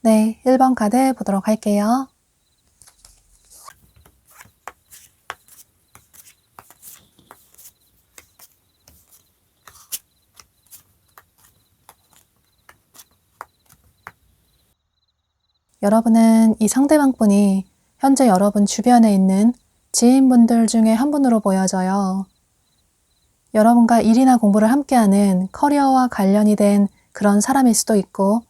네, 1번 카드 보도록 할게요. 여러분은 이 상대방분이 현재 여러분 주변에 있는 지인분들 중에 한 분으로 보여져요. 여러분과 일이나 공부를 함께하는 커리어와 관련이 된 그런 사람일 수도 있고,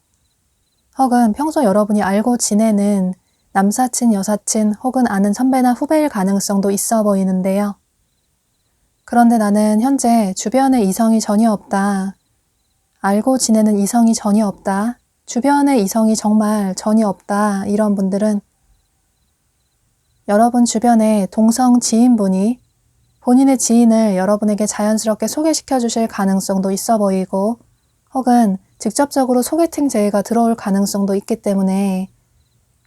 혹은 평소 여러분이 알고 지내는 남사친, 여사친 혹은 아는 선배나 후배일 가능성도 있어 보이는데요. 그런데 나는 현재 주변에 이성이 전혀 없다. 알고 지내는 이성이 전혀 없다. 주변에 이성이 정말 전혀 없다. 이런 분들은 여러분 주변에 동성 지인분이 본인의 지인을 여러분에게 자연스럽게 소개시켜 주실 가능성도 있어 보이고, 혹은 직접적으로 소개팅 제의가 들어올 가능성도 있기 때문에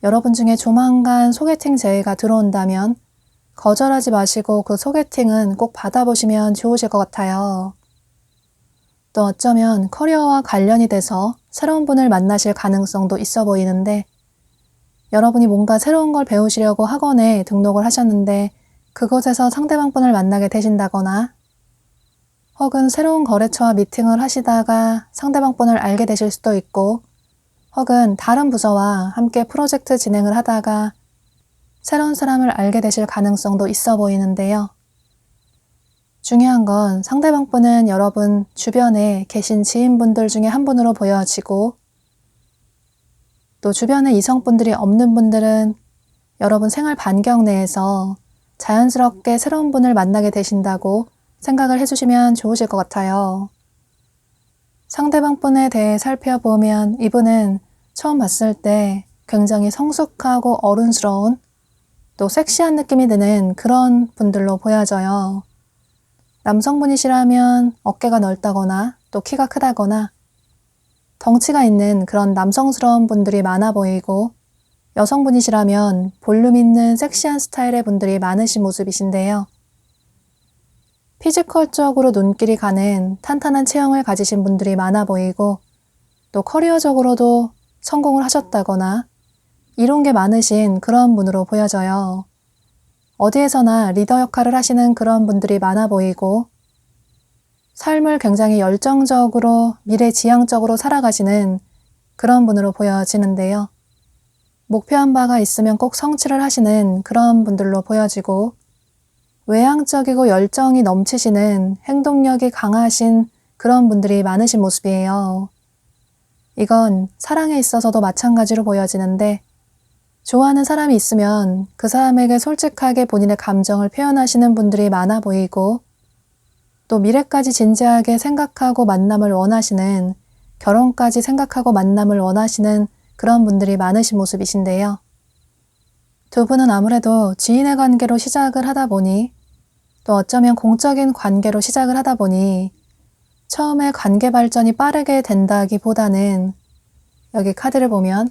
여러분 중에 조만간 소개팅 제의가 들어온다면 거절하지 마시고 그 소개팅은 꼭 받아보시면 좋으실 것 같아요. 또 어쩌면 커리어와 관련이 돼서 새로운 분을 만나실 가능성도 있어 보이는데, 여러분이 뭔가 새로운 걸 배우시려고 학원에 등록을 하셨는데 그곳에서 상대방 분을 만나게 되신다거나, 혹은 새로운 거래처와 미팅을 하시다가 상대방 분을 알게 되실 수도 있고, 혹은 다른 부서와 함께 프로젝트 진행을 하다가 새로운 사람을 알게 되실 가능성도 있어 보이는데요. 중요한 건 상대방 분은 여러분 주변에 계신 지인분들 중에 한 분으로 보여지고, 또 주변에 이성분들이 없는 분들은 여러분 생활 반경 내에서 자연스럽게 새로운 분을 만나게 되신다고 생각을 해주시면 좋으실 것 같아요. 상대방 분에 대해 살펴보면 이분은 처음 봤을 때 굉장히 성숙하고 어른스러운, 또 섹시한 느낌이 드는 그런 분들로 보여져요. 남성분이시라면 어깨가 넓다거나 또 키가 크다거나 덩치가 있는 그런 남성스러운 분들이 많아 보이고, 여성분이시라면 볼륨 있는 섹시한 스타일의 분들이 많으신 모습이신데요. 피지컬적으로 눈길이 가는 탄탄한 체형을 가지신 분들이 많아 보이고, 또 커리어적으로도 성공을 하셨다거나 이룬 게 많으신 그런 분으로 보여져요. 어디에서나 리더 역할을 하시는 그런 분들이 많아 보이고, 삶을 굉장히 열정적으로 미래지향적으로 살아가시는 그런 분으로 보여지는데요. 목표한 바가 있으면 꼭 성취를 하시는 그런 분들로 보여지고, 외향적이고 열정이 넘치시는 행동력이 강하신 그런 분들이 많으신 모습이에요. 이건 사랑에 있어서도 마찬가지로 보여지는데, 좋아하는 사람이 있으면 그 사람에게 솔직하게 본인의 감정을 표현하시는 분들이 많아 보이고, 또 미래까지 진지하게 생각하고 만남을 원하시는, 결혼까지 생각하고 만남을 원하시는 그런 분들이 많으신 모습이신데요. 두 분은 아무래도 지인의 관계로 시작을 하다 보니, 또 어쩌면 공적인 관계로 시작을 하다 보니 처음에 관계 발전이 빠르게 된다기보다는, 여기 카드를 보면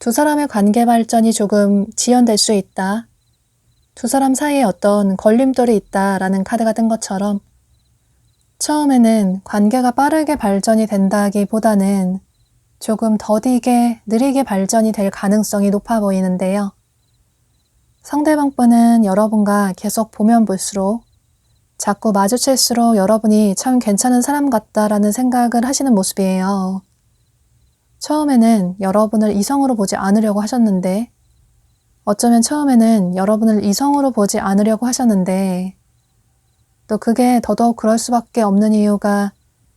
두 사람의 관계 발전이 조금 지연될 수 있다, 두 사람 사이에 어떤 걸림돌이 있다라는 카드가 뜬 것처럼, 처음에는 관계가 빠르게 발전이 된다기보다는 조금 더디게 느리게 발전이 될 가능성이 높아 보이는데요. 상대방 분은 여러분과 계속 보면 볼수록, 자꾸 마주칠수록 여러분이 참 괜찮은 사람 같다라는 생각을 하시는 모습이에요. 처음에는 여러분을 이성으로 보지 않으려고 하셨는데, 어쩌면 처음에는 여러분을 이성으로 보지 않으려고 하셨는데, 또 그게 더더욱 그럴 수밖에 없는 이유가,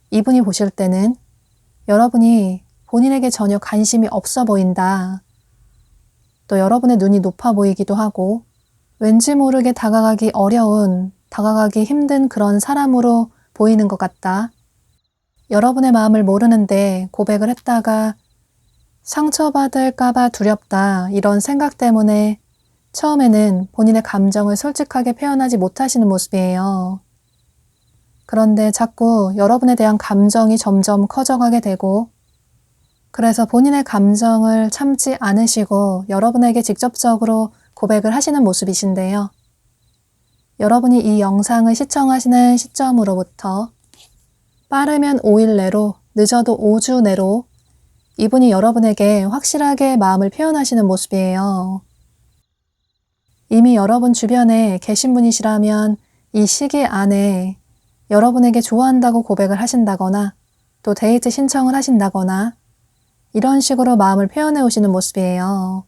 이분이 보실 때는 여러분이 본인에게 전혀 관심이 없어 보인다, 또 여러분의 눈이 높아 보이기도 하고, 왠지 모르게 다가가기 어려운, 다가가기 힘든 그런 사람으로 보이는 것 같다, 여러분의 마음을 모르는데 고백을 했다가 상처받을까봐 두렵다, 이런 생각 때문에 처음에는 본인의 감정을 솔직하게 표현하지 못하시는 모습이에요. 그런데 자꾸 여러분에 대한 감정이 점점 커져가게 되고, 그래서 본인의 감정을 참지 않으시고 여러분에게 직접적으로 고백을 하시는 모습이신데요. 여러분이 이 영상을 시청하시는 시점으로부터 빠르면 5일 내로, 늦어도 5주 내로 이분이 여러분에게 확실하게 마음을 표현하시는 모습이에요. 이미 여러분 주변에 계신 분이시라면 이 시기 안에 여러분에게 좋아한다고 고백을 하신다거나, 또 데이트 신청을 하신다거나, 이런 식으로 마음을 표현해 오시는 모습이에요.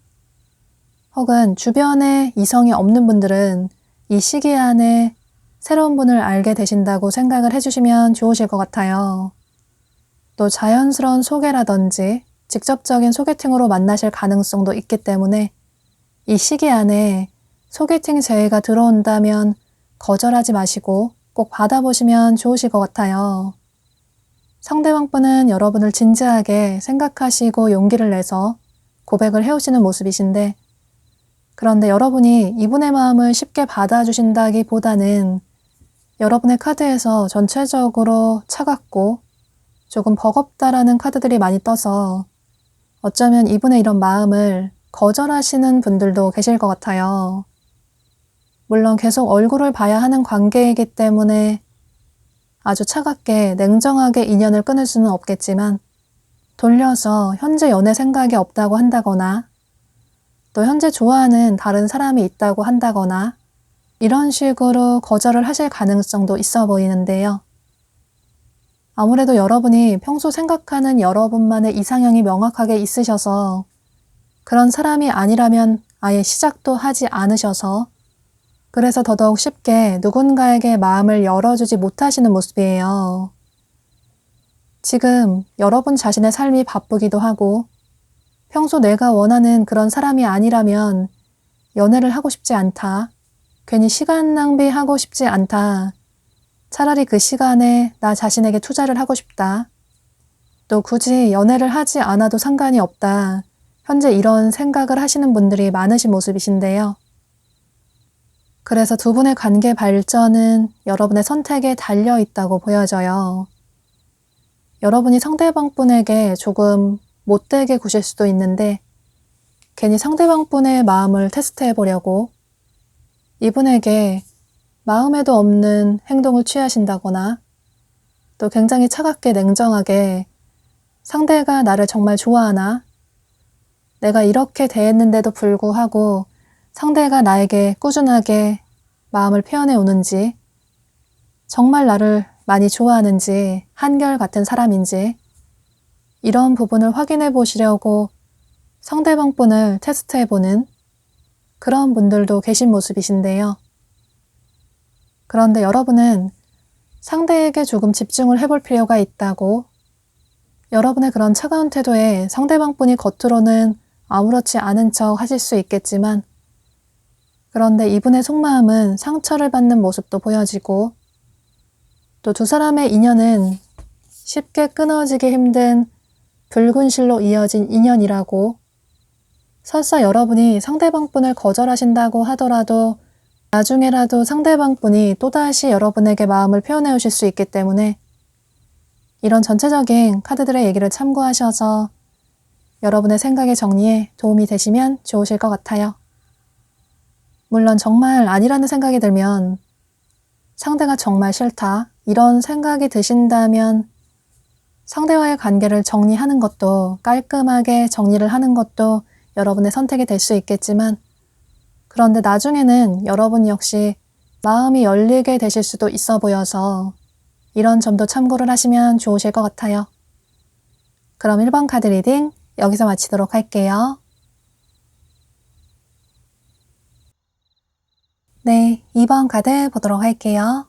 혹은 주변에 이성이 없는 분들은 이 시기 안에 새로운 분을 알게 되신다고 생각을 해주시면 좋으실 것 같아요. 또 자연스러운 소개라든지 직접적인 소개팅으로 만나실 가능성도 있기 때문에, 이 시기 안에 소개팅 제의가 들어온다면 거절하지 마시고 꼭 받아보시면 좋으실 것 같아요. 상대방 분은 여러분을 진지하게 생각하시고 용기를 내서 고백을 해오시는 모습이신데, 그런데 여러분이 이분의 마음을 쉽게 받아주신다기보다는 여러분의 카드에서 전체적으로 차갑고 조금 버겁다라는 카드들이 많이 떠서 어쩌면 이분의 이런 마음을 거절하시는 분들도 계실 것 같아요. 물론 계속 얼굴을 봐야 하는 관계이기 때문에 아주 차갑게 냉정하게 인연을 끊을 수는 없겠지만, 돌려서 현재 연애 생각이 없다고 한다거나, 또 현재 좋아하는 다른 사람이 있다고 한다거나, 이런 식으로 거절을 하실 가능성도 있어 보이는데요. 아무래도 여러분이 평소 생각하는 여러분만의 이상형이 명확하게 있으셔서, 그런 사람이 아니라면 아예 시작도 하지 않으셔서, 그래서 더더욱 쉽게 누군가에게 마음을 열어주지 못하시는 모습이에요. 지금 여러분 자신의 삶이 바쁘기도 하고, 평소 내가 원하는 그런 사람이 아니라면 연애를 하고 싶지 않다, 괜히 시간 낭비하고 싶지 않다, 차라리 그 시간에 나 자신에게 투자를 하고 싶다, 또 굳이 연애를 하지 않아도 상관이 없다, 현재 이런 생각을 하시는 분들이 많으신 모습이신데요. 그래서 두 분의 관계 발전은 여러분의 선택에 달려 있다고 보여져요. 여러분이 상대방분에게 조금 못되게 구실 수도 있는데 괜히 상대방분의 마음을 테스트해 보려고 이분에게 마음에도 없는 행동을 취하신다거나 또 굉장히 차갑게 냉정하게 상대가 나를 정말 좋아하나? 내가 이렇게 대했는데도 불구하고 상대가 나에게 꾸준하게 마음을 표현해 오는지, 정말 나를 많이 좋아하는지, 한결같은 사람인지 이런 부분을 확인해 보시려고 상대방 분을 테스트해 보는 그런 분들도 계신 모습이신데요. 그런데 여러분은 상대에게 조금 집중을 해볼 필요가 있다고, 여러분의 그런 차가운 태도에 상대방 분이 겉으로는 아무렇지 않은 척 하실 수 있겠지만 그런데 이분의 속마음은 상처를 받는 모습도 보여지고 또 두 사람의 인연은 쉽게 끊어지기 힘든 붉은 실로 이어진 인연이라고, 설사 여러분이 상대방 분을 거절하신다고 하더라도 나중에라도 상대방 분이 또다시 여러분에게 마음을 표현해 오실 수 있기 때문에 이런 전체적인 카드들의 얘기를 참고하셔서 여러분의 생각의 정리에 도움이 되시면 좋으실 것 같아요. 물론 정말 아니라는 생각이 들면, 상대가 정말 싫다 이런 생각이 드신다면 상대와의 관계를 정리하는 것도, 깔끔하게 정리를 하는 것도 여러분의 선택이 될 수 있겠지만, 그런데 나중에는 여러분 역시 마음이 열리게 되실 수도 있어 보여서 이런 점도 참고를 하시면 좋으실 것 같아요. 그럼 1번 카드 리딩 여기서 마치도록 할게요. 네, 2번 카드 보도록 할게요.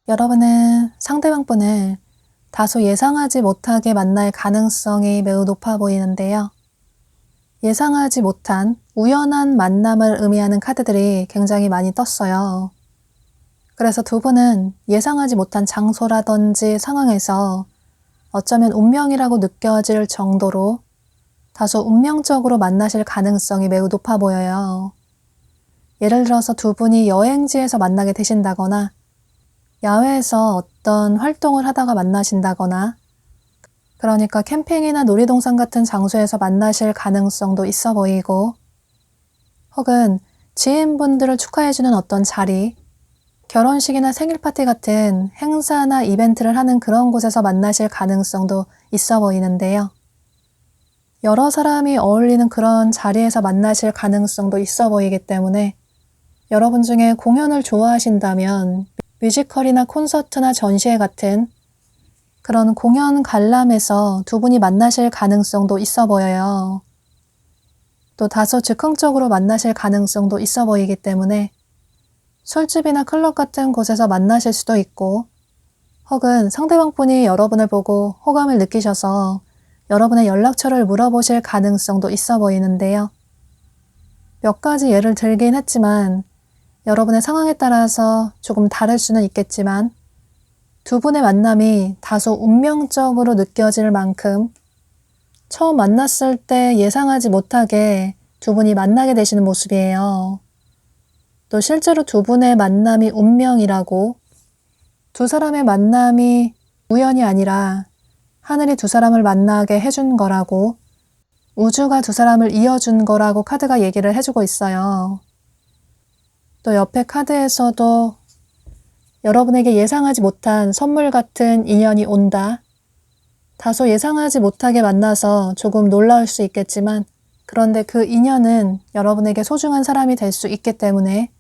여러분은 상대방 분을 다소 예상하지 못하게 만날 가능성이 매우 높아 보이는데요. 예상하지 못한 우연한 만남을 의미하는 카드들이 굉장히 많이 떴어요. 그래서 두 분은 예상하지 못한 장소라든지 상황에서 어쩌면 운명이라고 느껴질 정도로 다소 운명적으로 만나실 가능성이 매우 높아 보여요. 예를 들어서 두 분이 여행지에서 만나게 되신다거나 야외에서 어떤 활동을 하다가 만나신다거나, 그러니까 캠핑이나 놀이동산 같은 장소에서 만나실 가능성도 있어 보이고, 혹은 지인분들을 축하해주는 어떤 자리, 결혼식이나 생일 파티 같은 행사나 이벤트를 하는 그런 곳에서 만나실 가능성도 있어 보이는데요. 여러 사람이 어울리는 그런 자리에서 만나실 가능성도 있어 보이기 때문에 여러분 중에 공연을 좋아하신다면 뮤지컬이나 콘서트나 전시회 같은 그런 공연 관람에서 두 분이 만나실 가능성도 있어 보여요. 또 다소 즉흥적으로 만나실 가능성도 있어 보이기 때문에 술집이나 클럽 같은 곳에서 만나실 수도 있고, 혹은 상대방 분이 여러분을 보고 호감을 느끼셔서 여러분의 연락처를 물어보실 가능성도 있어 보이는데요. 몇 가지 예를 들긴 했지만 여러분의 상황에 따라서 조금 다를 수는 있겠지만 두 분의 만남이 다소 운명적으로 느껴질 만큼 처음 만났을 때 예상하지 못하게 두 분이 만나게 되시는 모습이에요. 또 실제로 두 분의 만남이 운명이라고, 두 사람의 만남이 우연이 아니라 하늘이 두 사람을 만나게 해준 거라고, 우주가 두 사람을 이어준 거라고 카드가 얘기를 해주고 있어요. 또 옆에 카드에서도 여러분에게 예상하지 못한 선물 같은 인연이 온다. 다소 예상하지 못하게 만나서 조금 놀라울 수 있겠지만 그런데 그 인연은 여러분에게 소중한 사람이 될 수 있기 때문에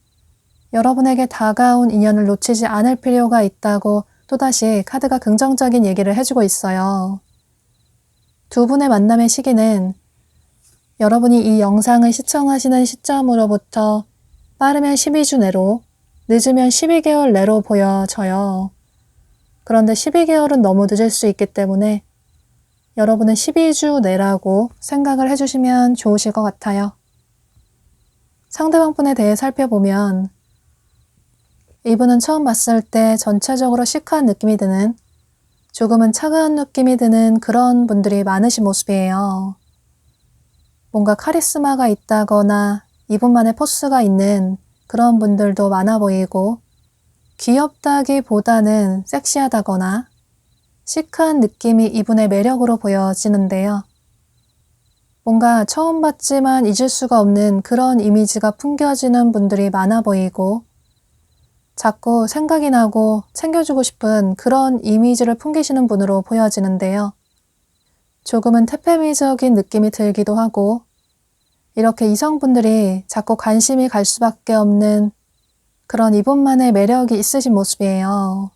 여러분에게 다가온 인연을 놓치지 않을 필요가 있다고 또다시 카드가 긍정적인 얘기를 해주고 있어요. 두 분의 만남의 시기는 여러분이 이 영상을 시청하시는 시점으로부터 빠르면 12주 내로, 늦으면 12개월 내로 보여져요. 그런데 12개월은 너무 늦을 수 있기 때문에 여러분은 12주 내라고 생각을 해주시면 좋으실 것 같아요. 상대방분에 대해 살펴보면 이분은 처음 봤을 때 전체적으로 시크한 느낌이 드는, 조금은 차가운 느낌이 드는 그런 분들이 많으신 모습이에요. 뭔가 카리스마가 있다거나 이분만의 포스가 있는 그런 분들도 많아 보이고, 귀엽다기보다는 섹시하다거나 시크한 느낌이 이분의 매력으로 보여지는데요. 뭔가 처음 봤지만 잊을 수가 없는 그런 이미지가 풍겨지는 분들이 많아 보이고, 자꾸 생각이 나고 챙겨주고 싶은 그런 이미지를 풍기시는 분으로 보여지는데요. 조금은 태페미적인 느낌이 들기도 하고, 이렇게 이성분들이 자꾸 관심이 갈 수밖에 없는 그런 이분만의 매력이 있으신 모습이에요.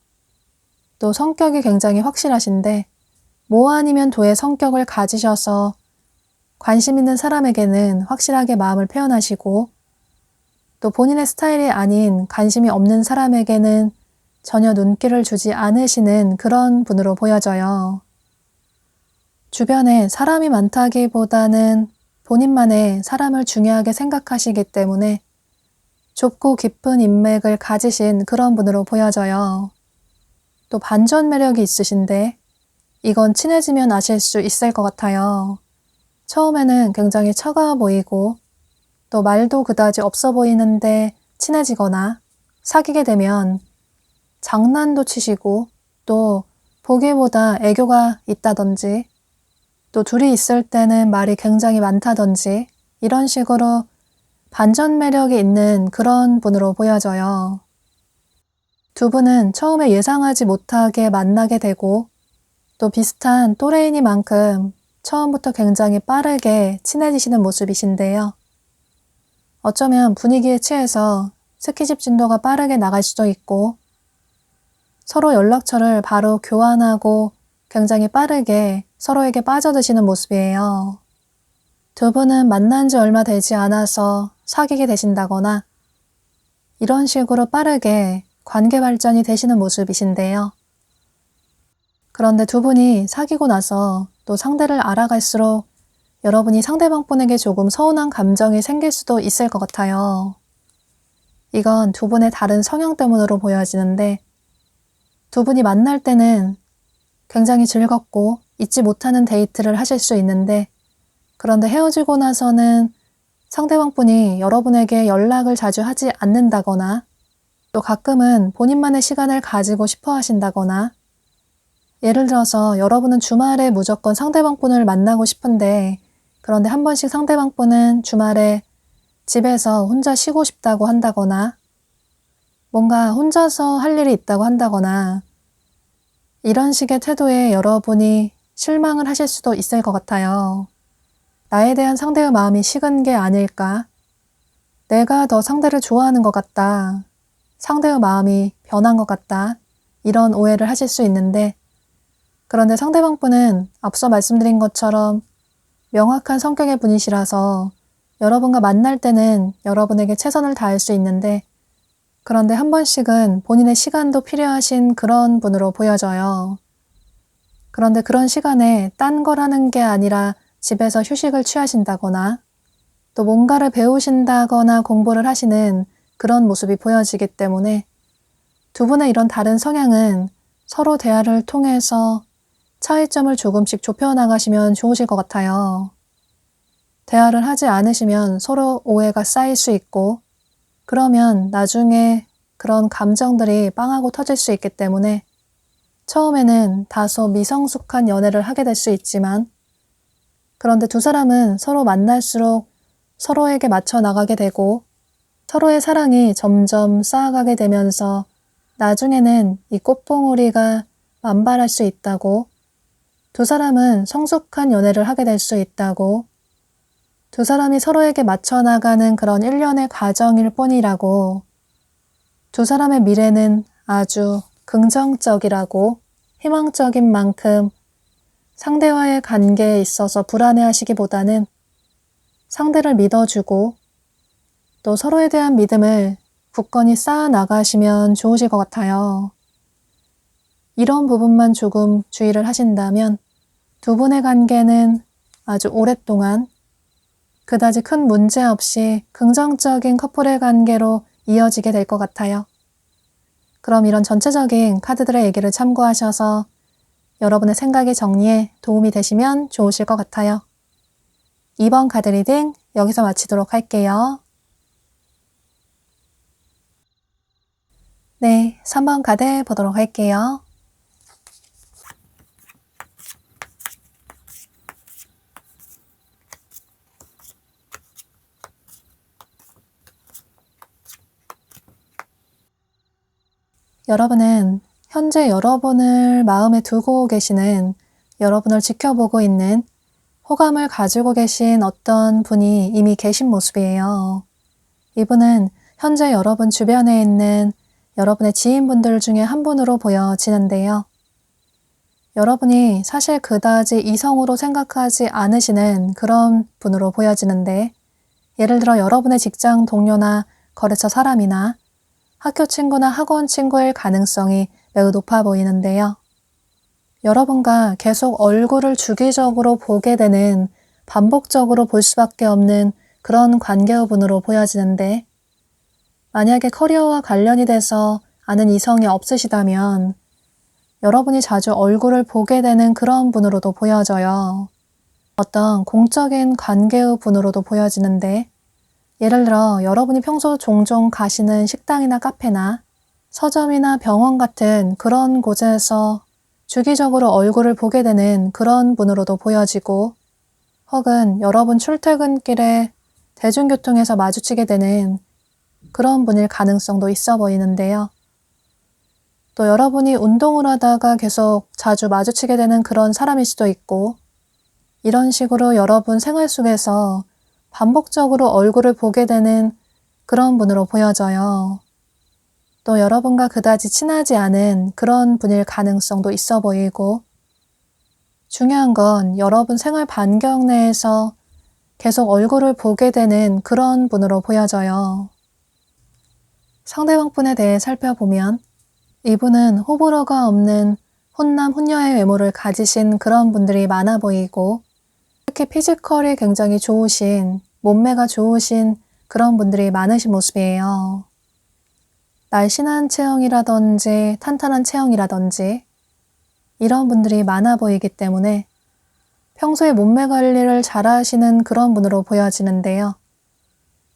또 성격이 굉장히 확실하신데, 모 아니면 도의 성격을 가지셔서 관심 있는 사람에게는 확실하게 마음을 표현하시고, 또 본인의 스타일이 아닌 관심이 없는 사람에게는 전혀 눈길을 주지 않으시는 그런 분으로 보여져요. 주변에 사람이 많다기보다는 본인만의 사람을 중요하게 생각하시기 때문에 좁고 깊은 인맥을 가지신 그런 분으로 보여져요. 또 반전 매력이 있으신데 이건 친해지면 아실 수 있을 것 같아요. 처음에는 굉장히 차가워 보이고 또 말도 그다지 없어 보이는데 친해지거나 사귀게 되면 장난도 치시고 또 보기보다 애교가 있다든지 또 둘이 있을 때는 말이 굉장히 많다든지 이런 식으로 반전 매력이 있는 그런 분으로 보여져요. 두 분은 처음에 예상하지 못하게 만나게 되고 또 비슷한 또래이니만큼 처음부터 굉장히 빠르게 친해지시는 모습이신데요. 어쩌면 분위기에 취해서 스킨십 진도가 빠르게 나갈 수도 있고 서로 연락처를 바로 교환하고 굉장히 빠르게 서로에게 빠져드시는 모습이에요. 두 분은 만난 지 얼마 되지 않아서 사귀게 되신다거나 이런 식으로 빠르게 관계 발전이 되시는 모습이신데요. 그런데 두 분이 사귀고 나서 또 상대를 알아갈수록 여러분이 상대방분에게 조금 서운한 감정이 생길 수도 있을 것 같아요. 이건 두 분의 다른 성향 때문으로 보여지는데 두 분이 만날 때는 굉장히 즐겁고 잊지 못하는 데이트를 하실 수 있는데 그런데 헤어지고 나서는 상대방분이 여러분에게 연락을 자주 하지 않는다거나 또 가끔은 본인만의 시간을 가지고 싶어 하신다거나 예를 들어서 여러분은 주말에 무조건 상대방분을 만나고 싶은데 그런데 한 번씩 상대방분은 주말에 집에서 혼자 쉬고 싶다고 한다거나 뭔가 혼자서 할 일이 있다고 한다거나 이런 식의 태도에 여러분이 실망을 하실 수도 있을 것 같아요. 나에 대한 상대의 마음이 식은 게 아닐까? 내가 더 상대를 좋아하는 것 같다. 상대의 마음이 변한 것 같다. 이런 오해를 하실 수 있는데 그런데 상대방분은 앞서 말씀드린 것처럼 명확한 성격의 분이시라서 여러분과 만날 때는 여러분에게 최선을 다할 수 있는데 그런데 한 번씩은 본인의 시간도 필요하신 그런 분으로 보여져요. 그런데 그런 시간에 딴 걸 하는 게 아니라 집에서 휴식을 취하신다거나 또 뭔가를 배우신다거나 공부를 하시는 그런 모습이 보여지기 때문에 두 분의 이런 다른 성향은 서로 대화를 통해서 차이점을 조금씩 좁혀나가시면 좋으실 것 같아요. 대화를 하지 않으시면 서로 오해가 쌓일 수 있고 그러면 나중에 그런 감정들이 빵하고 터질 수 있기 때문에 처음에는 다소 미성숙한 연애를 하게 될 수 있지만 그런데 두 사람은 서로 만날수록 서로에게 맞춰 나가게 되고 서로의 사랑이 점점 쌓아가게 되면서 나중에는 이 꽃봉오리가 만발할 수 있다고 두 사람은 성숙한 연애를 하게 될 수 있다고 두 사람이 서로에게 맞춰 나가는 그런 일련의 과정일 뿐이라고 두 사람의 미래는 아주 긍정적이라고 희망적인 만큼 상대와의 관계에 있어서 불안해하시기보다는 상대를 믿어주고 또 서로에 대한 믿음을 굳건히 쌓아 나가시면 좋으실 것 같아요. 이런 부분만 조금 주의를 하신다면 두 분의 관계는 아주 오랫동안 그다지 큰 문제 없이 긍정적인 커플의 관계로 이어지게 될 것 같아요. 그럼 이런 전체적인 카드들의 얘기를 참고하셔서 여러분의 생각의 정리에 도움이 되시면 좋으실 것 같아요. 2번 카드 리딩 여기서 마치도록 할게요. 네, 3번 카드 보도록 할게요. 여러분은 현재 여러분을 마음에 두고 계시는, 여러분을 지켜보고 있는, 호감을 가지고 계신 어떤 분이 이미 계신 모습이에요. 이분은 현재 여러분 주변에 있는 여러분의 지인분들 중에 한 분으로 보여지는데요. 여러분이 사실 그다지 이성으로 생각하지 않으시는 그런 분으로 보여지는데, 예를 들어 여러분의 직장 동료나 거래처 사람이나 학교 친구나 학원 친구일 가능성이 매우 높아 보이는데요. 여러분과 계속 얼굴을 주기적으로 보게 되는, 반복적으로 볼 수밖에 없는 그런 관계분으로 보여지는데, 만약에 커리어와 관련이 돼서 아는 이성이 없으시다면 여러분이 자주 얼굴을 보게 되는 그런 분으로도 보여져요. 어떤 공적인 관계분으로도 보여지는데, 예를 들어 여러분이 평소 종종 가시는 식당이나 카페나 서점이나 병원 같은 그런 곳에서 주기적으로 얼굴을 보게 되는 그런 분으로도 보여지고, 혹은 여러분 출퇴근길에 대중교통에서 마주치게 되는 그런 분일 가능성도 있어 보이는데요. 또 여러분이 운동을 하다가 계속 자주 마주치게 되는 그런 사람일 수도 있고, 이런 식으로 여러분 생활 속에서 반복적으로 얼굴을 보게 되는 그런 분으로 보여져요. 또 여러분과 그다지 친하지 않은 그런 분일 가능성도 있어 보이고, 중요한 건 여러분 생활 반경 내에서 계속 얼굴을 보게 되는 그런 분으로 보여져요. 상대방 분에 대해 살펴보면 이분은 호불호가 없는 훈남 훈녀의 외모를 가지신 그런 분들이 많아 보이고, 특히 피지컬이 굉장히 좋으신, 몸매가 좋으신 그런 분들이 많으신 모습이에요. 날씬한 체형이라든지 탄탄한 체형이라든지 이런 분들이 많아 보이기 때문에 평소에 몸매 관리를 잘 하시는 그런 분으로 보여지는데요.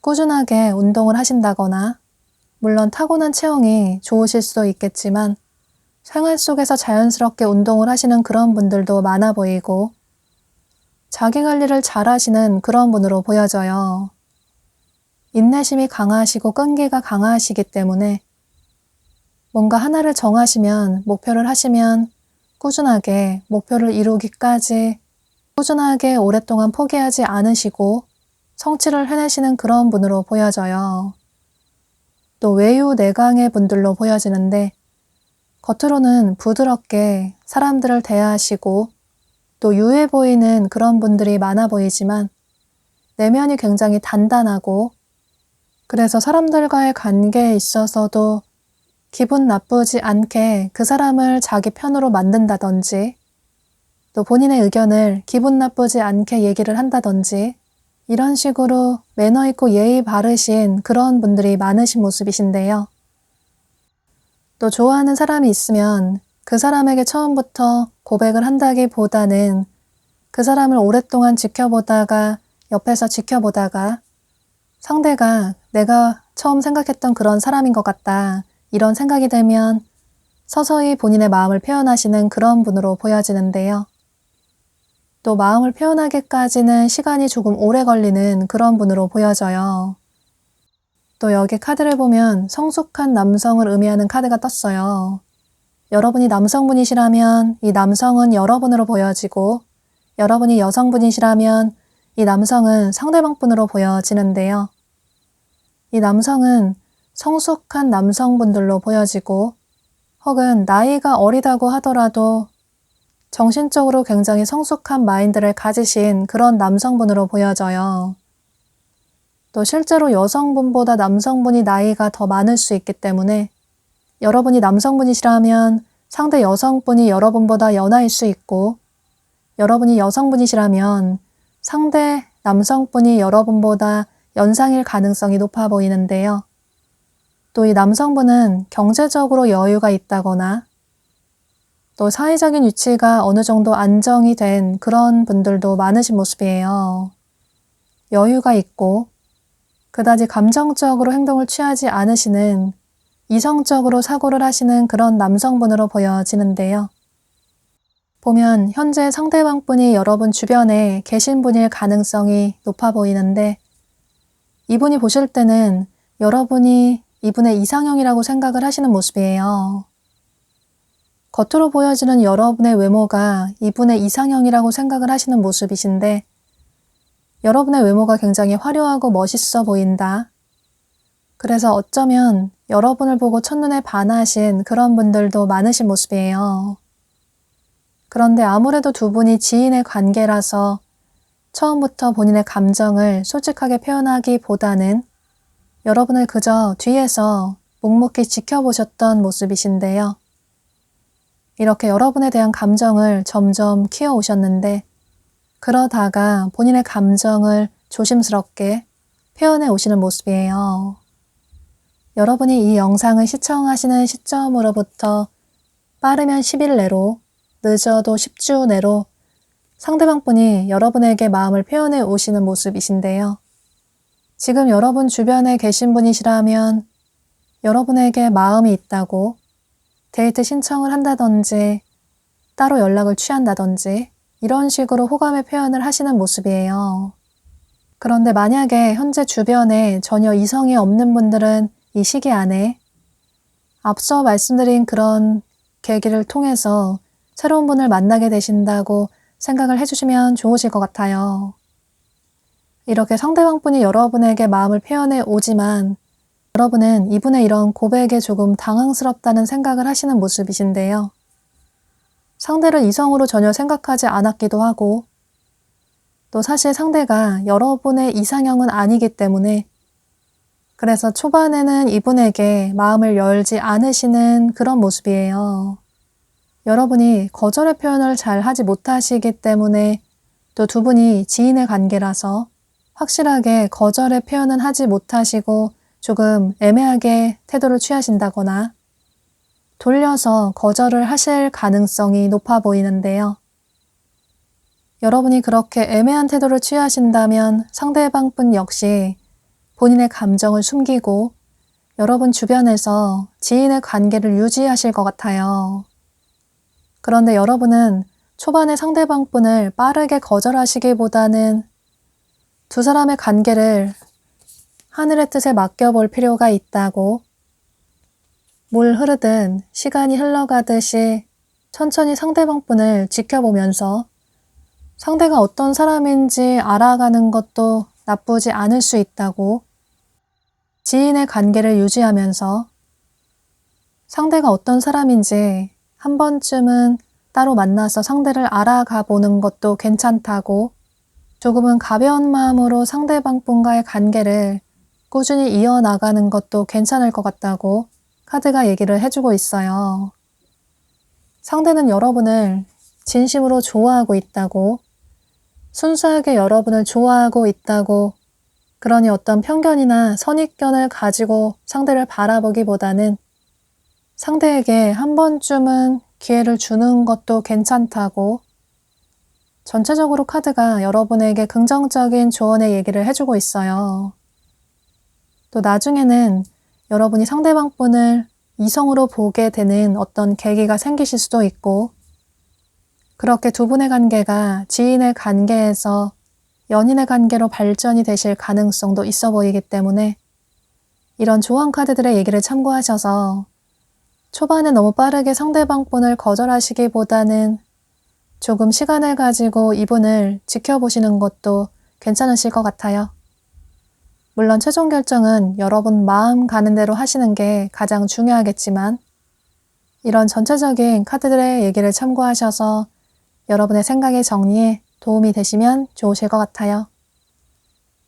꾸준하게 운동을 하신다거나, 물론 타고난 체형이 좋으실 수도 있겠지만 생활 속에서 자연스럽게 운동을 하시는 그런 분들도 많아 보이고, 자기 관리를 잘 하시는 그런 분으로 보여져요. 인내심이 강하시고 끈기가 강하시기 때문에 뭔가 하나를 정하시면, 목표를 하시면 꾸준하게 목표를 이루기까지 꾸준하게 오랫동안 포기하지 않으시고 성취를 해내시는 그런 분으로 보여져요. 또 외유 내강의 분들로 보여지는데, 겉으로는 부드럽게 사람들을 대하시고 또 유해 보이는 그런 분들이 많아 보이지만 내면이 굉장히 단단하고, 그래서 사람들과의 관계에 있어서도 기분 나쁘지 않게 그 사람을 자기 편으로 만든다든지, 또 본인의 의견을 기분 나쁘지 않게 얘기를 한다든지, 이런 식으로 매너 있고 예의 바르신 그런 분들이 많으신 모습이신데요. 또 좋아하는 사람이 있으면 그 사람에게 처음부터 고백을 한다기보다는 그 사람을 오랫동안 지켜보다가, 옆에서 지켜보다가 상대가 내가 처음 생각했던 그런 사람인 것 같다, 이런 생각이 들면 서서히 본인의 마음을 표현하시는 그런 분으로 보여지는데요. 또 마음을 표현하기까지는 시간이 조금 오래 걸리는 그런 분으로 보여져요. 또 여기 카드를 보면 성숙한 남성을 의미하는 카드가 떴어요. 여러분이 남성분이시라면 이 남성은 여러분으로 보여지고, 여러분이 여성분이시라면 이 남성은 상대방 분으로 보여지는데요. 이 남성은 성숙한 남성분들로 보여지고, 혹은 나이가 어리다고 하더라도 정신적으로 굉장히 성숙한 마인드를 가지신 그런 남성분으로 보여져요. 또 실제로 여성분보다 남성분이 나이가 더 많을 수 있기 때문에 여러분이 남성분이시라면 상대 여성분이 여러분보다 연하일 수 있고, 여러분이 여성분이시라면 상대 남성분이 여러분보다 연상일 가능성이 높아 보이는데요. 또 이 남성분은 경제적으로 여유가 있다거나 또 사회적인 위치가 어느 정도 안정이 된 그런 분들도 많으신 모습이에요. 여유가 있고 그다지 감정적으로 행동을 취하지 않으시는 이성적으로 사고를 하시는 그런 남성분으로 보여지는데요. 보면 현재 상대방분이 여러분 주변에 계신 분일 가능성이 높아 보이는데 이분이 보실 때는 여러분이 이분의 이상형이라고 생각을 하시는 모습이에요. 겉으로 보여지는 여러분의 외모가 이분의 이상형이라고 생각을 하시는 모습이신데 여러분의 외모가 굉장히 화려하고 멋있어 보인다. 그래서 어쩌면 여러분을 보고 첫눈에 반하신 그런 분들도 많으신 모습이에요. 그런데 아무래도 두 분이 지인의 관계라서 처음부터 본인의 감정을 솔직하게 표현하기보다는 여러분을 그저 뒤에서 묵묵히 지켜보셨던 모습이신데요. 이렇게 여러분에 대한 감정을 점점 키워오셨는데 그러다가 본인의 감정을 조심스럽게 표현해 오시는 모습이에요. 여러분이 이 영상을 시청하시는 시점으로부터 빠르면 10일 내로, 늦어도 10주 내로 상대방분이 여러분에게 마음을 표현해 오시는 모습이신데요. 지금 여러분 주변에 계신 분이시라면 여러분에게 마음이 있다고 데이트 신청을 한다든지 따로 연락을 취한다든지 이런 식으로 호감의 표현을 하시는 모습이에요. 그런데 만약에 현재 주변에 전혀 이성이 없는 분들은 이 시기 안에 앞서 말씀드린 그런 계기를 통해서 새로운 분을 만나게 되신다고 생각을 해주시면 좋으실 것 같아요. 이렇게 상대방분이 여러분에게 마음을 표현해 오지만 여러분은 이분의 이런 고백에 조금 당황스럽다는 생각을 하시는 모습이신데요. 상대를 이성으로 전혀 생각하지 않았기도 하고 또 사실 상대가 여러분의 이상형은 아니기 때문에 그래서 초반에는 이분에게 마음을 열지 않으시는 그런 모습이에요. 여러분이 거절의 표현을 잘 하지 못하시기 때문에 또 두 분이 지인의 관계라서 확실하게 거절의 표현은 하지 못하시고 조금 애매하게 태도를 취하신다거나 돌려서 거절을 하실 가능성이 높아 보이는데요. 여러분이 그렇게 애매한 태도를 취하신다면 상대방분 역시 본인의 감정을 숨기고 여러분 주변에서 지인의 관계를 유지하실 것 같아요. 그런데 여러분은 초반에 상대방분을 빠르게 거절하시기보다는 두 사람의 관계를 하늘의 뜻에 맡겨볼 필요가 있다고 물 흐르든 시간이 흘러가듯이 천천히 상대방분을 지켜보면서 상대가 어떤 사람인지 알아가는 것도 나쁘지 않을 수 있다고 지인의 관계를 유지하면서 상대가 어떤 사람인지 한 번쯤은 따로 만나서 상대를 알아가 보는 것도 괜찮다고 조금은 가벼운 마음으로 상대방분과의 관계를 꾸준히 이어나가는 것도 괜찮을 것 같다고 카드가 얘기를 해주고 있어요. 상대는 여러분을 진심으로 좋아하고 있다고, 순수하게 여러분을 좋아하고 있다고, 그러니 어떤 편견이나 선입견을 가지고 상대를 바라보기보다는 상대에게 한 번쯤은 기회를 주는 것도 괜찮다고 전체적으로 카드가 여러분에게 긍정적인 조언의 얘기를 해주고 있어요. 또 나중에는 여러분이 상대방분을 이성으로 보게 되는 어떤 계기가 생기실 수도 있고 그렇게 두 분의 관계가 지인의 관계에서 연인의 관계로 발전이 되실 가능성도 있어 보이기 때문에 이런 조언 카드들의 얘기를 참고하셔서 초반에 너무 빠르게 상대방분을 거절하시기보다는 조금 시간을 가지고 이분을 지켜보시는 것도 괜찮으실 것 같아요. 물론 최종 결정은 여러분 마음 가는 대로 하시는 게 가장 중요하겠지만 이런 전체적인 카드들의 얘기를 참고하셔서 여러분의 생각의 정리에 도움이 되시면 좋으실 것 같아요.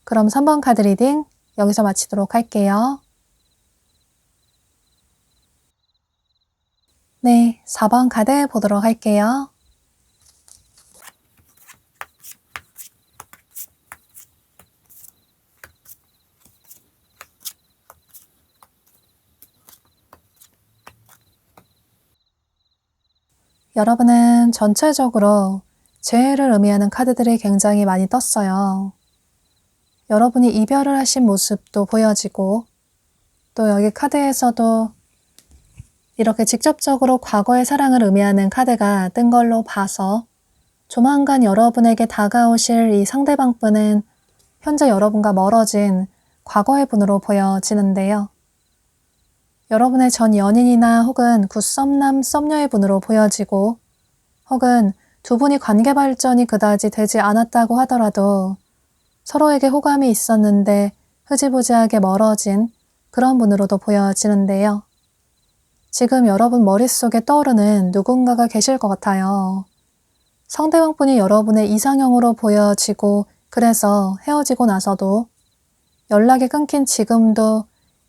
그럼 3번 카드 리딩 여기서 마치도록 할게요. 네, 4번 카드 보도록 할게요. 여러분은 전체적으로 재회를 의미하는 카드들이 굉장히 많이 떴어요. 여러분이 이별을 하신 모습도 보여지고, 또 여기 카드에서도 이렇게 직접적으로 과거의 사랑을 의미하는 카드가 뜬 걸로 봐서 조만간 여러분에게 다가오실 이 상대방 분은 현재 여러분과 멀어진 과거의 분으로 보여지는데요. 여러분의 전 연인이나 혹은 굿썸남, 썸녀의 분으로 보여지고, 혹은 두 분이 관계 발전이 그다지 되지 않았다고 하더라도 서로에게 호감이 있었는데 흐지부지하게 멀어진 그런 분으로도 보여지는데요. 지금 여러분 머릿속에 떠오르는 누군가가 계실 것 같아요. 상대방 분이 여러분의 이상형으로 보여지고, 그래서 헤어지고 나서도 연락이 끊긴 지금도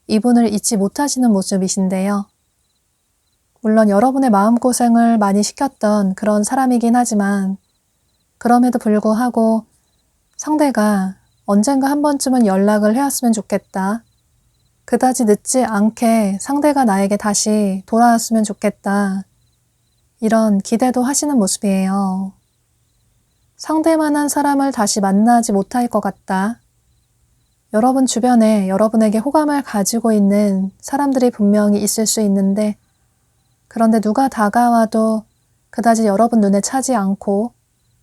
이분을 잊지 못하시는 모습이신데요. 물론 여러분의 마음고생을 많이 시켰던 그런 사람이긴 하지만, 그럼에도 불구하고 상대가 언젠가 한 번쯤은 연락을 해왔으면 좋겠다. 그다지 늦지 않게 상대가 나에게 다시 돌아왔으면 좋겠다. 이런 기대도 하시는 모습이에요. 상대만한 사람을 다시 만나지 못할 것 같다. 여러분 주변에 여러분에게 호감을 가지고 있는 사람들이 분명히 있을 수 있는데, 그런데 누가 다가와도 그다지 여러분 눈에 차지 않고,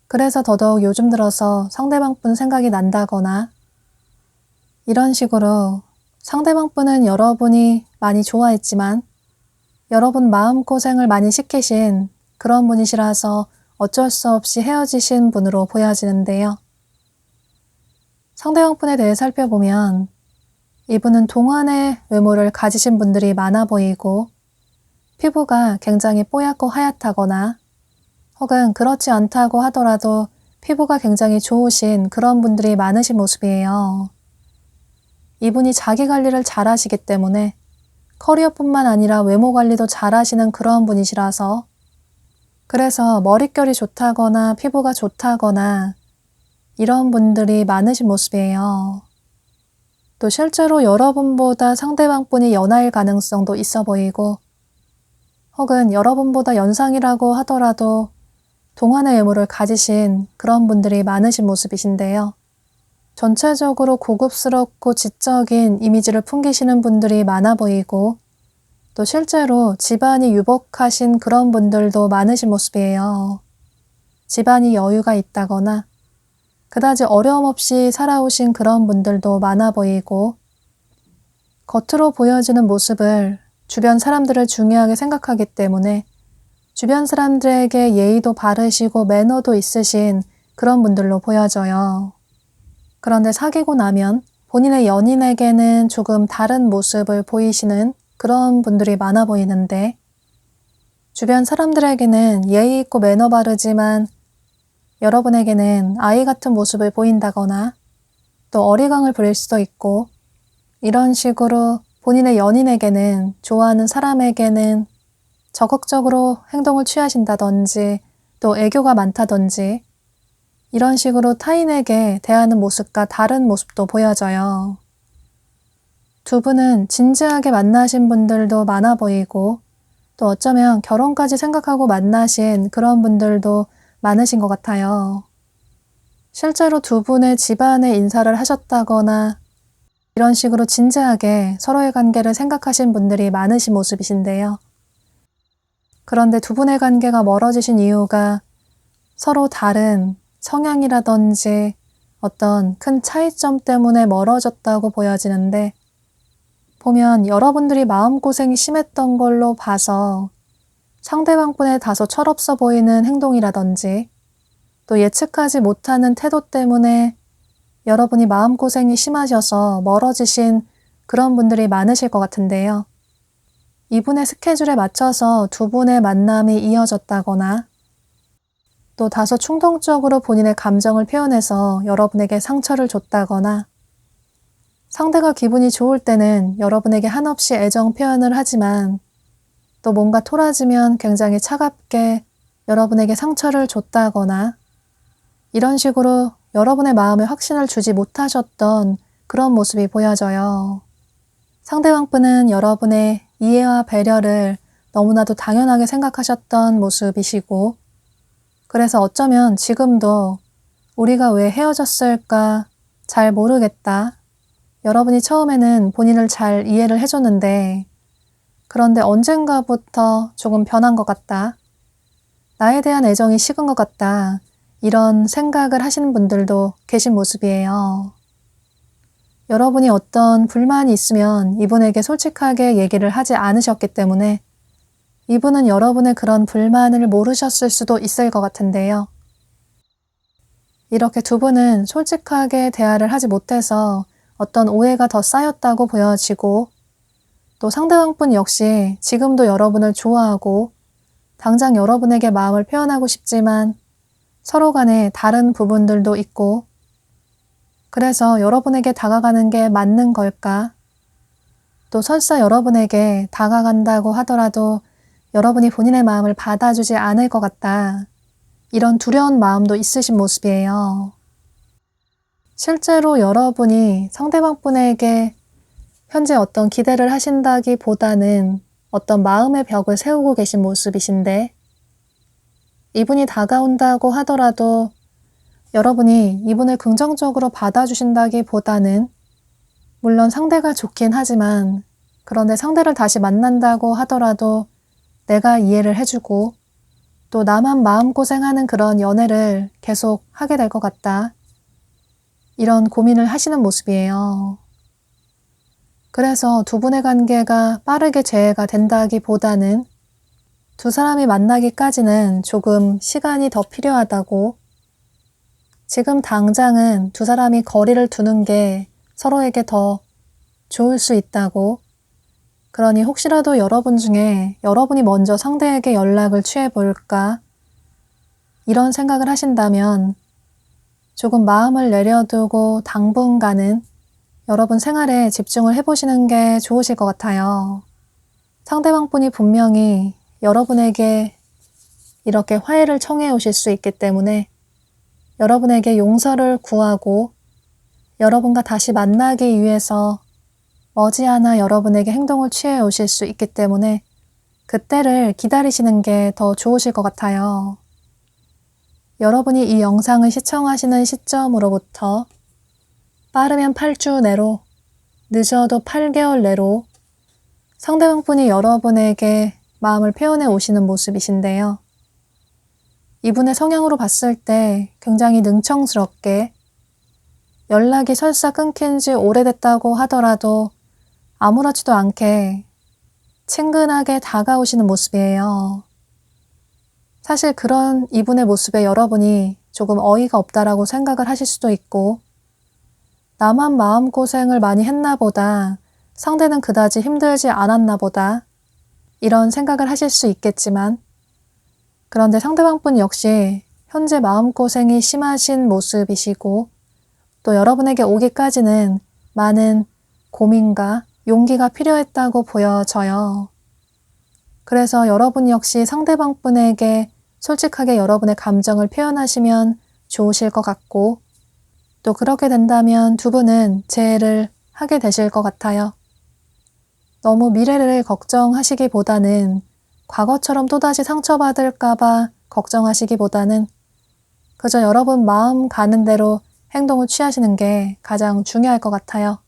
그래서 더더욱 요즘 들어서 상대방 분 생각이 난다거나, 이런 식으로 상대방 분은 여러분이 많이 좋아했지만 여러분 마음고생을 많이 시키신 그런 분이시라서 어쩔 수 없이 헤어지신 분으로 보여지는데요. 상대방 분에 대해 살펴보면 이분은 동안의 외모를 가지신 분들이 많아 보이고, 피부가 굉장히 뽀얗고 하얗다거나, 혹은 그렇지 않다고 하더라도 피부가 굉장히 좋으신 그런 분들이 많으신 모습이에요. 이분이 자기 관리를 잘 하시기 때문에 커리어뿐만 아니라 외모 관리도 잘 하시는 그런 분이시라서, 그래서 머릿결이 좋다거나 피부가 좋다거나 이런 분들이 많으신 모습이에요. 또 실제로 여러분보다 상대방 분이 연하일 가능성도 있어 보이고, 혹은 여러분보다 연상이라고 하더라도 동안의 외모를 가지신 그런 분들이 많으신 모습이신데요. 전체적으로 고급스럽고 지적인 이미지를 풍기시는 분들이 많아 보이고, 또 실제로 집안이 유복하신 그런 분들도 많으신 모습이에요. 집안이 여유가 있다거나 그다지 어려움 없이 살아오신 그런 분들도 많아 보이고, 겉으로 보여지는 모습을 주변 사람들을 중요하게 생각하기 때문에 주변 사람들에게 예의도 바르시고 매너도 있으신 그런 분들로 보여져요. 그런데 사귀고 나면 본인의 연인에게는 조금 다른 모습을 보이시는 그런 분들이 많아 보이는데, 주변 사람들에게는 예의 있고 매너 바르지만 여러분에게는 아이 같은 모습을 보인다거나 또 어리광을 부릴 수도 있고, 이런 식으로 본인의 연인에게는, 좋아하는 사람에게는 적극적으로 행동을 취하신다든지 또 애교가 많다든지, 이런 식으로 타인에게 대하는 모습과 다른 모습도 보여져요. 두 분은 진지하게 만나신 분들도 많아 보이고, 또 어쩌면 결혼까지 생각하고 만나신 그런 분들도 많으신 것 같아요. 실제로 두 분의 집안에 인사를 하셨다거나 이런 식으로 진지하게 서로의 관계를 생각하신 분들이 많으신 모습이신데요. 그런데 두 분의 관계가 멀어지신 이유가 서로 다른 성향이라든지 어떤 큰 차이점 때문에 멀어졌다고 보여지는데, 보면 여러분들이 마음고생이 심했던 걸로 봐서 상대방 분의 다소 철없어 보이는 행동이라든지 또 예측하지 못하는 태도 때문에 여러분이 마음고생이 심하셔서 멀어지신 그런 분들이 많으실 것 같은데요. 이분의 스케줄에 맞춰서 두 분의 만남이 이어졌다거나 또 다소 충동적으로 본인의 감정을 표현해서 여러분에게 상처를 줬다거나, 상대가 기분이 좋을 때는 여러분에게 한없이 애정 표현을 하지만 또 뭔가 토라지면 굉장히 차갑게 여러분에게 상처를 줬다거나, 이런 식으로 여러분의 마음에 확신을 주지 못하셨던 그런 모습이 보여져요. 상대방 분은 여러분의 이해와 배려를 너무나도 당연하게 생각하셨던 모습이시고, 그래서 어쩌면 지금도 우리가 왜 헤어졌을까 잘 모르겠다. 여러분이 처음에는 본인을 잘 이해를 해줬는데, 그런데 언젠가부터 조금 변한 것 같다. 나에 대한 애정이 식은 것 같다. 이런 생각을 하시는 분들도 계신 모습이에요. 여러분이 어떤 불만이 있으면 이분에게 솔직하게 얘기를 하지 않으셨기 때문에 이분은 여러분의 그런 불만을 모르셨을 수도 있을 것 같은데요. 이렇게 두 분은 솔직하게 대화를 하지 못해서 어떤 오해가 더 쌓였다고 보여지고, 또 상대방분 역시 지금도 여러분을 좋아하고 당장 여러분에게 마음을 표현하고 싶지만 서로 간에 다른 부분들도 있고, 그래서 여러분에게 다가가는 게 맞는 걸까? 또 설사 여러분에게 다가간다고 하더라도 여러분이 본인의 마음을 받아주지 않을 것 같다. 이런 두려운 마음도 있으신 모습이에요. 실제로 여러분이 상대방분에게 현재 어떤 기대를 하신다기보다는 어떤 마음의 벽을 세우고 계신 모습이신데, 이분이 다가온다고 하더라도 여러분이 이분을 긍정적으로 받아주신다기보다는, 물론 상대가 좋긴 하지만 그런데 상대를 다시 만난다고 하더라도 내가 이해를 해주고 또 나만 마음고생하는 그런 연애를 계속 하게 될 것 같다. 이런 고민을 하시는 모습이에요. 그래서 두 분의 관계가 빠르게 재해가 된다기보다는 두 사람이 만나기까지는 조금 시간이 더 필요하다고, 지금 당장은 두 사람이 거리를 두는 게 서로에게 더 좋을 수 있다고, 그러니 혹시라도 여러분 중에 여러분이 먼저 상대에게 연락을 취해볼까? 이런 생각을 하신다면 조금 마음을 내려두고 당분간은 여러분 생활에 집중을 해보시는 게 좋으실 것 같아요. 상대방분이 분명히 여러분에게 이렇게 화해를 청해 오실 수 있기 때문에 여러분에게 용서를 구하고 여러분과 다시 만나기 위해서 머지않아 여러분에게 행동을 취해 오실 수 있기 때문에 그때를 기다리시는 게 더 좋으실 것 같아요. 여러분이 이 영상을 시청하시는 시점으로부터 빠르면 8주 내로, 늦어도 8개월 내로 상대방분이 여러분에게 마음을 표현해 오시는 모습이신데요. 이분의 성향으로 봤을 때 굉장히 능청스럽게 연락이 설사 끊긴 지 오래됐다고 하더라도 아무렇지도 않게 친근하게 다가오시는 모습이에요. 사실 그런 이분의 모습에 여러분이 조금 어이가 없다라고 생각을 하실 수도 있고, 나만 마음고생을 많이 했나 보다, 상대는 그다지 힘들지 않았나 보다, 이런 생각을 하실 수 있겠지만, 그런데 상대방분 역시 현재 마음고생이 심하신 모습이시고, 또 여러분에게 오기까지는 많은 고민과 용기가 필요했다고 보여져요. 그래서 여러분 역시 상대방분에게 솔직하게 여러분의 감정을 표현하시면 좋으실 것 같고, 또 그렇게 된다면 두 분은 재회를 하게 되실 것 같아요. 너무 미래를 걱정하시기보다는 과거처럼 또다시 상처받을까봐 걱정하시기보다는 그저 여러분 마음 가는 대로 행동을 취하시는 게 가장 중요할 것 같아요.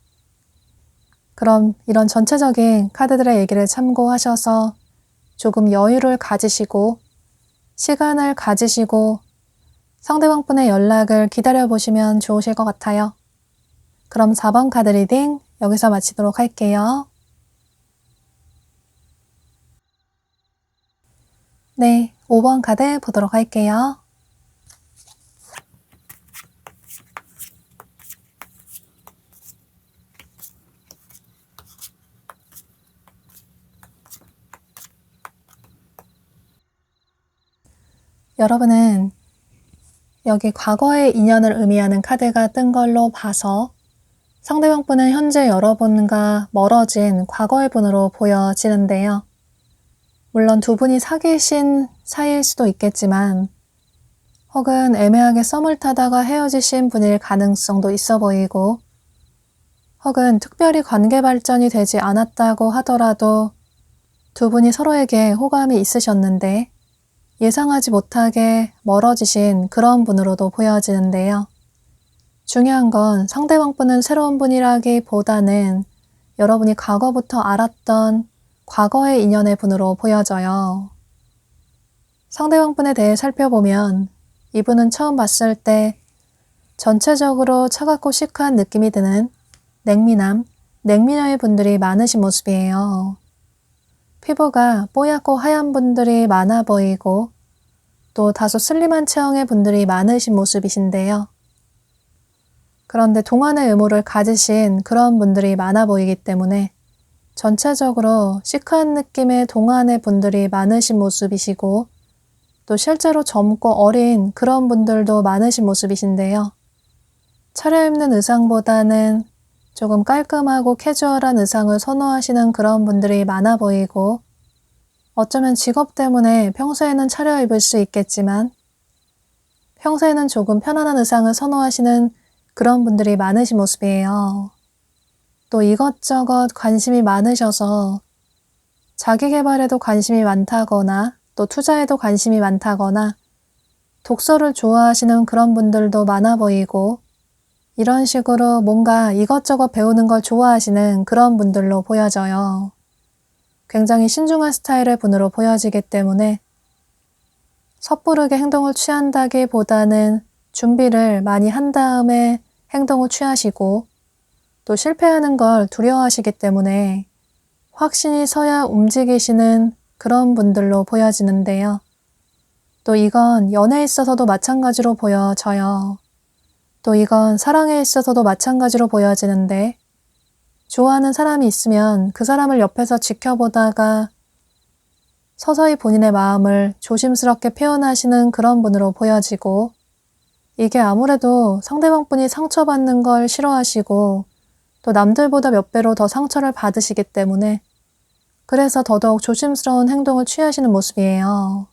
그럼 이런 전체적인 카드들의 얘기를 참고하셔서 조금 여유를 가지시고 시간을 가지시고 상대방분의 연락을 기다려보시면 좋으실 것 같아요. 그럼 4번 카드 리딩 여기서 마치도록 할게요. 네, 5번 카드 보도록 할게요. 여러분은 여기 과거의 인연을 의미하는 카드가 뜬 걸로 봐서 상대방분은 현재 여러분과 멀어진 과거의 분으로 보여지는데요. 물론 두 분이 사귀신 사이일 수도 있겠지만 혹은 애매하게 썸을 타다가 헤어지신 분일 가능성도 있어 보이고, 혹은 특별히 관계 발전이 되지 않았다고 하더라도 두 분이 서로에게 호감이 있으셨는데 예상하지 못하게 멀어지신 그런 분으로도 보여지는데요. 중요한 건 상대방분은 새로운 분이라기보다는 여러분이 과거부터 알았던 과거의 인연의 분으로 보여져요. 상대방분에 대해 살펴보면 이분은 처음 봤을 때 전체적으로 차갑고 시크한 느낌이 드는 냉미남, 냉미녀의 분들이 많으신 모습이에요. 피부가 뽀얗고 하얀 분들이 많아 보이고 또 다소 슬림한 체형의 분들이 많으신 모습이신데요. 그런데 동안의 의무를 가지신 그런 분들이 많아 보이기 때문에 전체적으로 시크한 느낌의 동안의 분들이 많으신 모습이시고 또 실제로 젊고 어린 그런 분들도 많으신 모습이신데요. 차려입는 의상보다는 조금 깔끔하고 캐주얼한 의상을 선호하시는 그런 분들이 많아 보이고 어쩌면 직업 때문에 평소에는 차려입을 수 있겠지만 평소에는 조금 편안한 의상을 선호하시는 그런 분들이 많으신 모습이에요. 또 이것저것 관심이 많으셔서 자기 개발에도 관심이 많다거나 또 투자에도 관심이 많다거나 독서를 좋아하시는 그런 분들도 많아 보이고 이런 식으로 뭔가 이것저것 배우는 걸 좋아하시는 그런 분들로 보여져요. 굉장히 신중한 스타일의 분으로 보여지기 때문에 섣부르게 행동을 취한다기보다는 준비를 많이 한 다음에 행동을 취하시고 또 실패하는 걸 두려워하시기 때문에 확신이 서야 움직이시는 그런 분들로 보여지는데요. 또 이건 연애에 있어서도 마찬가지로 보여져요. 또 이건 사랑에 있어서도 마찬가지로 보여지는데 좋아하는 사람이 있으면 그 사람을 옆에서 지켜보다가 서서히 본인의 마음을 조심스럽게 표현하시는 그런 분으로 보여지고 이게 아무래도 상대방 분이 상처받는 걸 싫어하시고 또 남들보다 몇 배로 더 상처를 받으시기 때문에 그래서 더더욱 조심스러운 행동을 취하시는 모습이에요.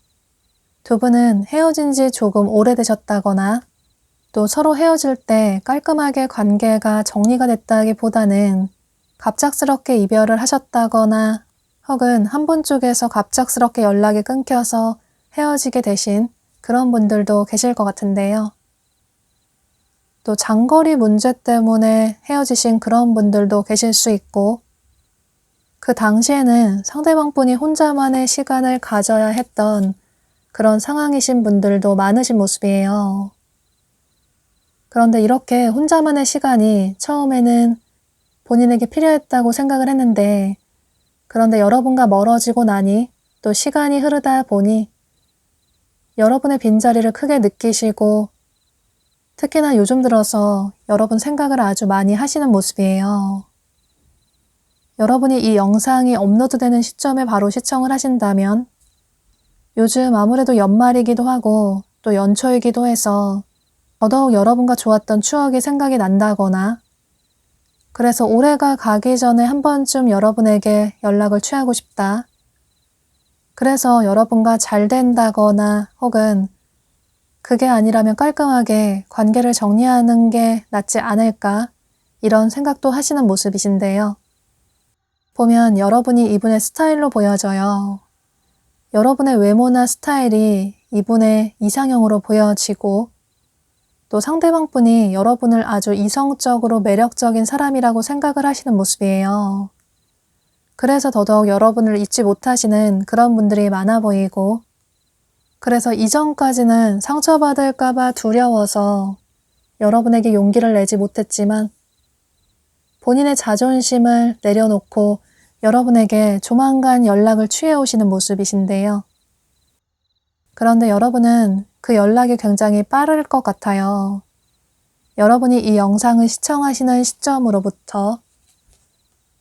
두 분은 헤어진 지 조금 오래되셨다거나 또 서로 헤어질 때 깔끔하게 관계가 정리가 됐다기보다는 갑작스럽게 이별을 하셨다거나 혹은 한 분 쪽에서 갑작스럽게 연락이 끊겨서 헤어지게 되신 그런 분들도 계실 것 같은데요. 또 장거리 문제 때문에 헤어지신 그런 분들도 계실 수 있고 그 당시에는 상대방 분이 혼자만의 시간을 가져야 했던 그런 상황이신 분들도 많으신 모습이에요. 그런데 이렇게 혼자만의 시간이 처음에는 본인에게 필요했다고 생각을 했는데 그런데 여러분과 멀어지고 나니 또 시간이 흐르다 보니 여러분의 빈자리를 크게 느끼시고 특히나 요즘 들어서 여러분 생각을 아주 많이 하시는 모습이에요. 여러분이 이 영상이 업로드되는 시점에 바로 시청을 하신다면 요즘 아무래도 연말이기도 하고 또 연초이기도 해서 더더욱 여러분과 좋았던 추억이 생각이 난다거나 그래서 올해가 가기 전에 한 번쯤 여러분에게 연락을 취하고 싶다. 그래서 여러분과 잘 된다거나 혹은 그게 아니라면 깔끔하게 관계를 정리하는 게 낫지 않을까 이런 생각도 하시는 모습이신데요. 보면 여러분이 이분의 스타일로 보여져요. 여러분의 외모나 스타일이 이분의 이상형으로 보여지고 또 상대방 분이 여러분을 아주 이성적으로 매력적인 사람이라고 생각을 하시는 모습이에요. 그래서 더더욱 여러분을 잊지 못하시는 그런 분들이 많아 보이고 그래서 이전까지는 상처받을까봐 두려워서 여러분에게 용기를 내지 못했지만 본인의 자존심을 내려놓고 여러분에게 조만간 연락을 취해 오시는 모습이신데요. 그런데 여러분은 그 연락이 굉장히 빠를 것 같아요. 여러분이 이 영상을 시청하시는 시점으로부터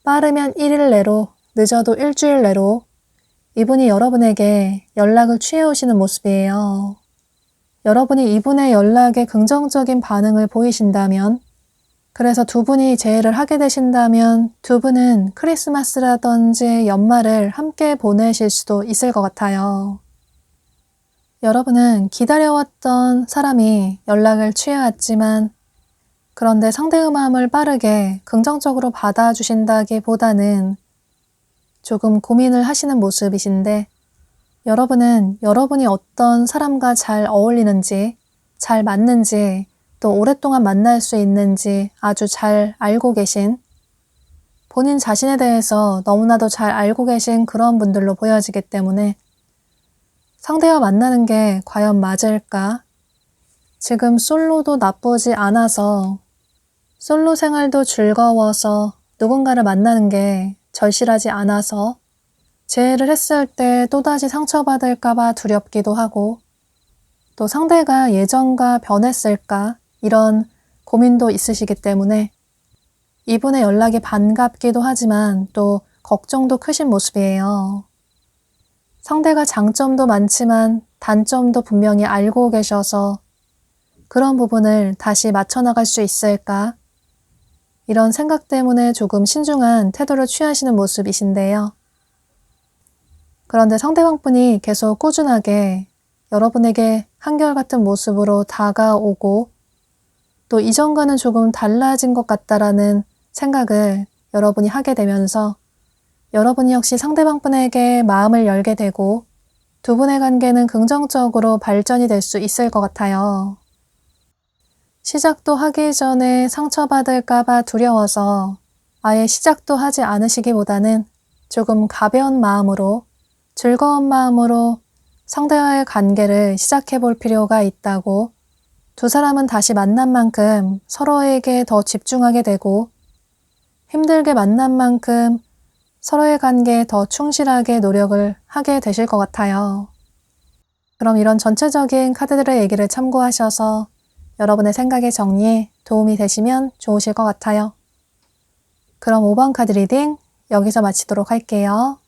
빠르면 1일 내로, 늦어도 일주일 내로 이분이 여러분에게 연락을 취해 오시는 모습이에요. 여러분이 이분의 연락에 긍정적인 반응을 보이신다면 그래서 두 분이 재회를 하게 되신다면 두 분은 크리스마스라든지 연말을 함께 보내실 수도 있을 것 같아요. 여러분은 기다려왔던 사람이 연락을 취해왔지만 그런데 상대의 마음을 빠르게 긍정적으로 받아주신다기보다는 조금 고민을 하시는 모습이신데 여러분은 여러분이 어떤 사람과 잘 어울리는지, 잘 맞는지, 또 오랫동안 만날 수 있는지 아주 잘 알고 계신, 본인 자신에 대해서 너무나도 잘 알고 계신 그런 분들로 보여지기 때문에 상대와 만나는 게 과연 맞을까? 지금 솔로도 나쁘지 않아서, 솔로 생활도 즐거워서 누군가를 만나는 게 절실하지 않아서 재회를 했을 때 또다시 상처받을까봐 두렵기도 하고, 또 상대가 예전과 변했을까 이런 고민도 있으시기 때문에 이분의 연락이 반갑기도 하지만 또 걱정도 크신 모습이에요. 상대가 장점도 많지만 단점도 분명히 알고 계셔서 그런 부분을 다시 맞춰나갈 수 있을까? 이런 생각 때문에 조금 신중한 태도를 취하시는 모습이신데요. 그런데 상대방분이 계속 꾸준하게 여러분에게 한결같은 모습으로 다가오고 또 이전과는 조금 달라진 것 같다라는 생각을 여러분이 하게 되면서 여러분이 역시 상대방분에게 마음을 열게 되고 두 분의 관계는 긍정적으로 발전이 될 수 있을 것 같아요. 시작도 하기 전에 상처받을까봐 두려워서 아예 시작도 하지 않으시기보다는 조금 가벼운 마음으로, 즐거운 마음으로 상대와의 관계를 시작해 볼 필요가 있다고, 두 사람은 다시 만난 만큼 서로에게 더 집중하게 되고 힘들게 만난 만큼 서로의 관계에 더 충실하게 노력을 하게 되실 것 같아요. 그럼 이런 전체적인 카드들의 얘기를 참고하셔서 여러분의 생각의 정리에 도움이 되시면 좋으실 것 같아요. 그럼 5번 카드 리딩 여기서 마치도록 할게요.